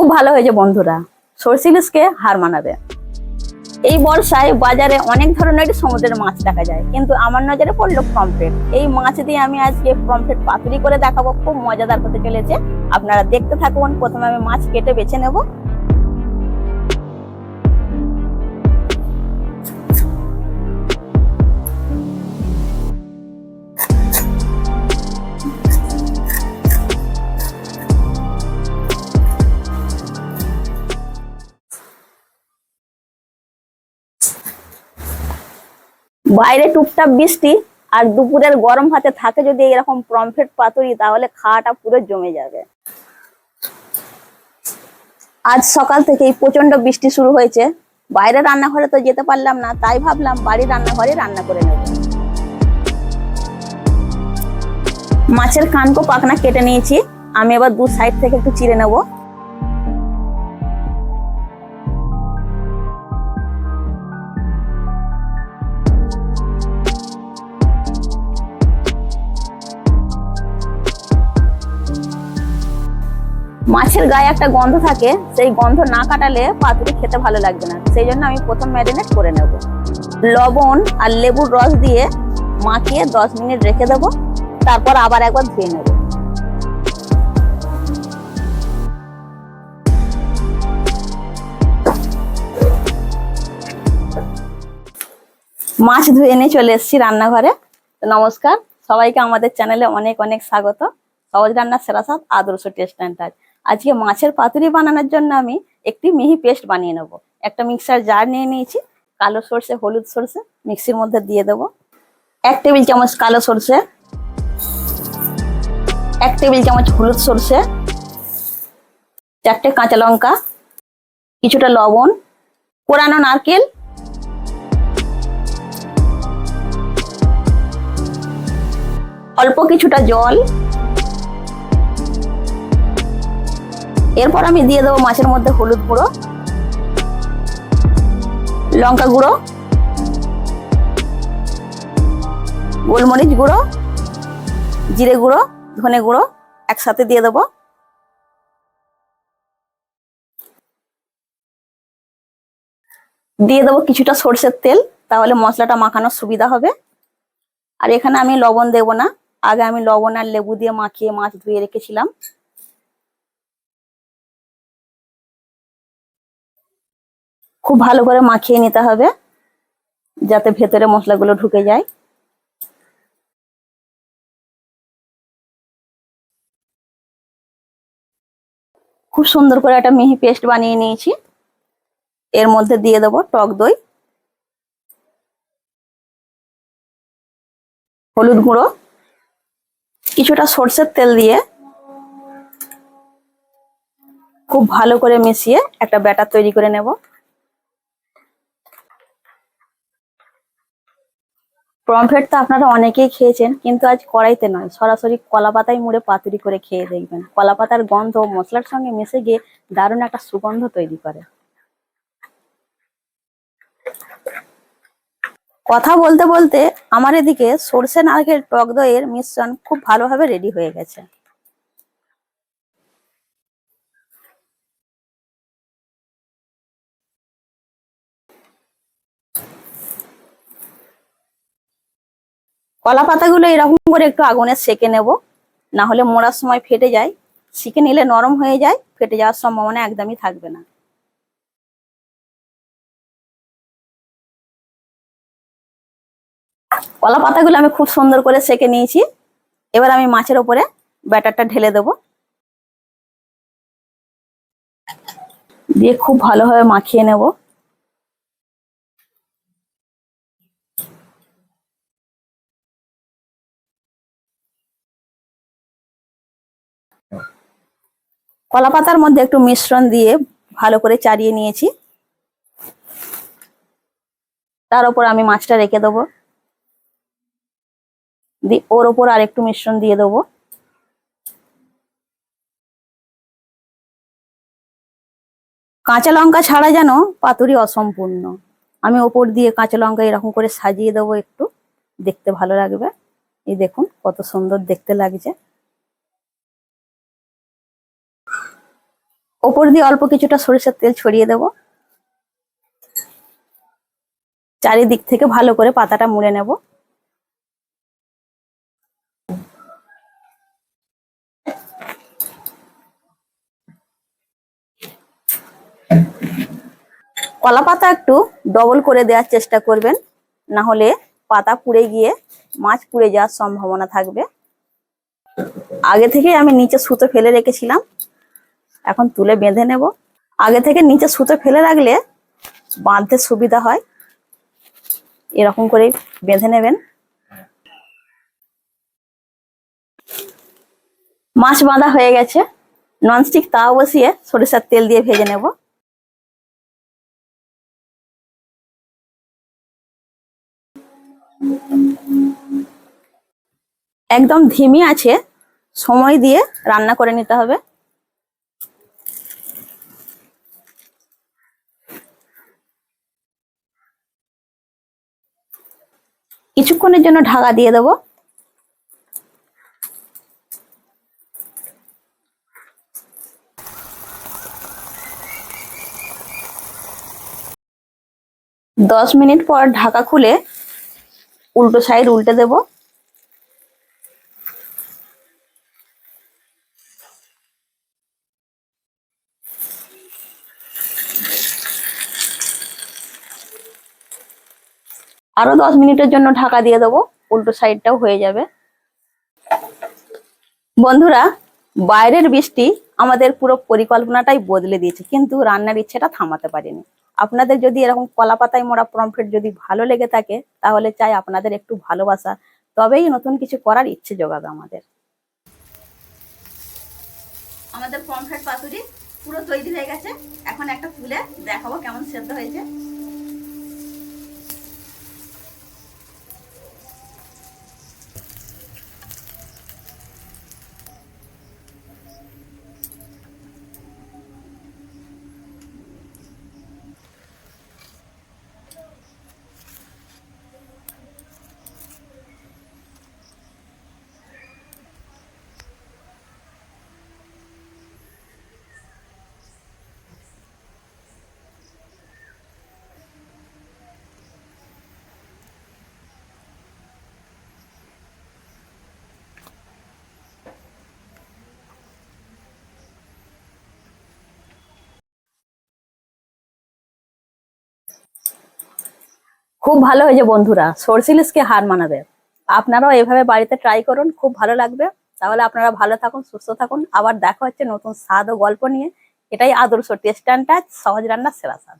খুব ভালো হয়েছে বন্ধুরা, সরষে ইলিশকে হার মানাবে। এই বর্ষায় বাজারে অনেক ধরনের সমুদ্রের মাছ দেখা যায়, কিন্তু আমার নজরে পড়লো পমফ্রেট। এই মাছ দিয়ে আমি আজকে পমফ্রেট পাতুরি করে দেখাবো, খুব মজাদার হতে চলেছে। আপনারা দেখতে থাকুন। প্রথমে আমি মাছ কেটে বেছে নেব। বাইরে টুপটাপ বৃষ্টি আর দুপুরের গরম ভাতে থাকে যদি এরকম পমফ্রেট পাতুরি, তাহলে খাওয়াটা পুরো জমে যাবে। আজ সকাল থেকেই প্রচন্ড বৃষ্টি শুরু হয়েছে। বাইরে রান্নাঘরে তো যেতে পারলাম না, তাই ভাবলাম বাড়ির রান্নাঘরে রান্না করে নেব। মাছের কানকো পাখনা কেটে নিয়েছি। আমি এবার দু সাইড থেকে একটু চিড়ে নেব। মাছের গায়ে একটা গন্ধ থাকে, সেই গন্ধ না কাটালে পাতুরি খেতে ভালো লাগবে না। সেই জন্য আমি প্রথম ম্যারিনেট করে নেব। লবণ আর লেবুর রস দিয়ে মাখিয়ে 10 মিনিট রেখে দেব। তারপর আবার একবার ধুয়ে নেব। মাছ ধুয়ে নিয়ে চলে এসেছি রান্নাঘরে। নমস্কার সবাইকে, আমাদের চ্যানেলে অনেক অনেক স্বাগত। সহজ রান্নার সেরা স্বাদ, আদর্শ টেস্ট অ্যান্ড টাচ। আজকে মাছের পাতুরি বানানোর জন্য আমি একটি মিহি পেস্ট বানিয়ে নেব। একটা মিক্সার জার নিয়ে নিয়েছি। কালো সরষে, হলুদ সরষে মিক্সির মধ্যে দিয়ে দেবো। 1 টেবিল চামচ কালো সরষে, 1 টেবিল চামচ হলুদ সরষে, 4টে কাঁচা লঙ্কা, কিছুটা লবণ, কোরানো নারকেল, অল্প কিছুটা জল। এরপর আমি দিয়ে দেবো মাছের মধ্যে হলুদ গুঁড়ো, লঙ্কা গুঁড়ো, গোলমরিচ গুঁড়ো, জিরে গুঁড়ো, ধনে গুঁড়ো একসাথে দিয়ে দেবো। দিয়ে দেবো কিছুটা সরষের তেল, তাহলে মশলাটা মাখানোর সুবিধা হবে। আর এখানে আমি লবণ দেব না, আগে আমি লবণ আর লেবু দিয়ে মাখিয়ে মাছ ধুয়ে রেখেছিলাম। খুব ভালো করে মাখিয়ে নিতে হবে, যাতে ভেতরে মশলাগুলো ঢুকে যায়। খুব সুন্দর করে একটা মিহি পেস্ট বানিয়ে নিয়েছি। এর মধ্যে দিয়ে দেবো টক দই, হলুদ গুঁড়ো, কিছুটা সরষের তেল দিয়ে খুব ভালো করে মিশিয়ে একটা ব্যাটার তৈরি করে নেব। পমফ্রেট তো আপনারা অনেকেই খেয়েছেন, কিন্তু আজ কড়াইতে নয়, সরাসরি কলা পাতায় মুড়ে পাতুরি করে খেয়ে দেখবেন। কলা পাতার গন্ধ মশলার সঙ্গে মিশে গিয়ে দারুণ একটা সুগন্ধ তৈরি করে। কথা বলতে বলতে আমার এদিকে সরষে নারকেল টক দইয়ের মিশ্রণ খুব ভালোভাবে রেডি হয়ে গেছে। কলা পাতাগুলো এরকম করে একটু আগুনে সেকে নেব, না হলে মোড়ার সময় ফেটে যায়। সেকে নিলে নরম হয়ে যায়, ফেটে যাওয়ার সম্ভাবনা একদমই থাকবে না। কলা পাতাগুলো আমি খুব সুন্দর করে সেকে নিয়েছি। এবার আমি মাছের ওপরে ব্যাটারটা ঢেলে দেবো, দিয়ে খুব ভালোভাবে মাখিয়ে নেব। কলা পাতার মধ্যে একটু মিশ্রণ দিয়ে ভালো করে চাড়িয়ে নিয়েছি। তার উপর আমি মাছটা রেখে দেবো, দিয়ে ওর ওপর আর একটু মিশ্রণ দিয়ে দেবো। কাঁচা লঙ্কা ছাড়া যেন পাতুরি অসম্পূর্ণ। আমি ওপর দিয়ে কাঁচা লঙ্কা এরকম করে সাজিয়ে দেবো, একটু দেখতে ভালো লাগবে। এই দেখুন কত সুন্দর দেখতে লাগছে। ওপর দিয়ে অল্প কিছুটা সরিষার তেল ছড়িয়ে দেব। চারিদিক থেকে ভালো করে পাতাটা মুড়ে নেব। কলা পাতা একটু ডবল করে দেওয়ার চেষ্টা করবেন, না হলে পাতা পুড়ে গিয়ে মাছ পুড়ে যাওয়ার সম্ভাবনা থাকবে। আগে থেকে আমি নিচে সুতো ফেলে রেখেছিলাম, এখন তুলে বেঁধে নেব। আগে থেকে নিচে সুতো ফেলে রাখলে বাঁধতে সুবিধা হয়। এরকম করে বেঁধে নেবেন। মাছ বাঁধা হয়ে গেছে। ননস্টিক তাওয়া বসিয়ে সরিষার তেল দিয়ে ভেজে নেব। একদম ধিমি আছে সময় দিয়ে রান্না করে নিতে হবে। কিছুক্ষণের জন্য ঢাকা দিয়ে দেবো। দশ মিনিট পর ঢাকা খুলে উল্টো সাইড উল্টে দেব। আরো 10 মিনিটের জন্য ঢাকা দিয়ে দেবো, উল্টো সাইডটাও হয়ে যাবে। বন্ধুরা, বাইরের বৃষ্টি আমাদের পুরো পরিকল্পনাটাই বদলে দিয়েছে, কিন্তু রান্নার ইচ্ছেটা থামাতে পারিনি। আপনাদের যদি এরকম কলা পাতায় মোড়া পমফ্রেট যদি ভালো লেগে থাকে, তাহলে চাই আপনাদের একটু ভালোবাসা, তবেই নতুন কিছু করার ইচ্ছে জোগাবে আমাদের। আমাদের পমফ্রেট পাতুরি পুরো তৈরি হয়ে গেছে। এখন একটা তুলে দেখাবো কেমন সেদ্ধ হয়েছে। খুব ভালো হয়েছে বন্ধুরা, সরষে ইলিশকে হার মানাবে। আপনারাও এভাবে বাড়িতে ট্রাই করুন, খুব ভালো লাগবে। তাহলে আপনারা ভালো থাকুন, সুস্থ থাকুন। আবার দেখা হচ্ছে নতুন স্বাদ ও গল্প নিয়ে। এটাই আদর্শ টেস্ট অ্যান্ড টাচ, সহজ রান্নার সেরা স্বাদ।